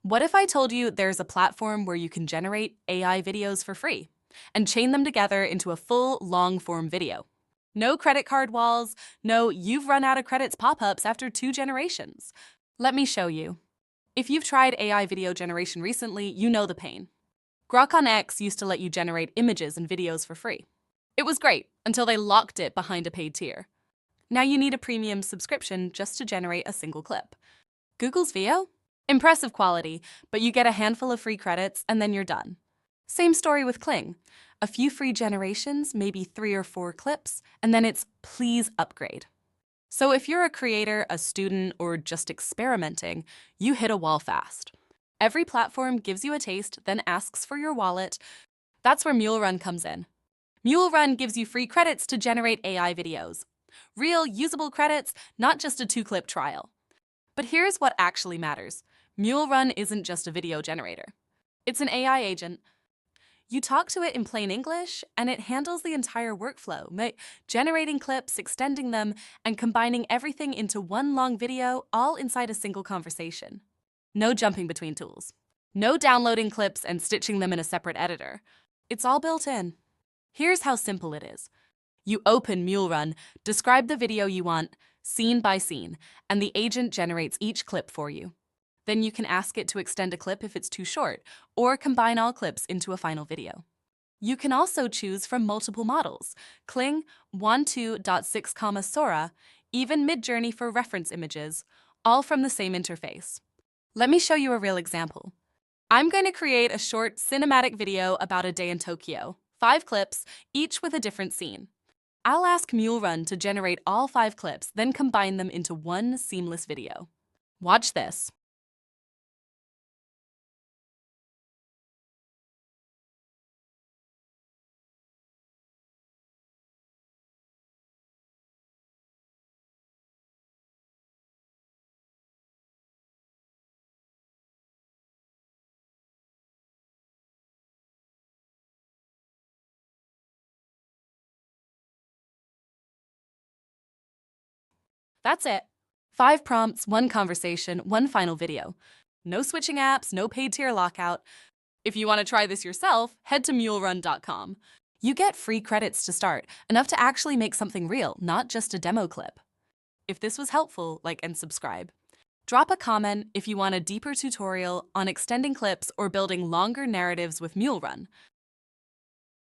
What if I told you there's a platform where you can generate AI videos for free and chain them together into a full long-form video? No credit card walls, no "you've run out of credits" pop-ups after 2 generations. Let me show you. If you've tried AI video generation recently, you know the pain. Grok on X used to let you generate images and videos for free. It was great until they locked it behind a paid tier. Now you need a premium subscription just to generate a single clip. Google's Veo? Impressive quality, but you get a handful of free credits and then you're done. Same story with Kling. A few free generations, maybe 3 or 4 clips, and then it's please upgrade. So if you're a creator, a student, or just experimenting, you hit a wall fast. Every platform gives you a taste, then asks for your wallet. That's where Mule Run comes in. Mule Run gives you free credits to generate AI videos. Real, usable credits, not just a 2-clip trial. But here's what actually matters. Mule Run isn't just a video generator. It's an AI agent. You talk to it in plain English, and it handles the entire workflow, generating clips, extending them, and combining everything into one long video, all inside a single conversation. No jumping between tools. No downloading clips and stitching them in a separate editor. It's all built in. Here's how simple it is. You open Mule Run, describe the video you want, scene by scene, and the agent generates each clip for you. Then you can ask it to extend a clip if it's too short, or combine all clips into a final video. You can also choose from multiple models, Kling, 1.2.6, Sora, even Midjourney for reference images, all from the same interface. Let me show you a real example. I'm going to create a short cinematic video about a day in Tokyo, 5 clips, each with a different scene. I'll ask Mule Run to generate all 5 clips, then combine them into one seamless video. Watch this. That's it. 5 prompts, 1 conversation, 1 final video. No switching apps, no paid tier lockout. If you want to try this yourself, head to mulerun.com. You get free credits to start, enough to actually make something real, not just a demo clip. If this was helpful, like and subscribe. Drop a comment if you want a deeper tutorial on extending clips or building longer narratives with Mule Run.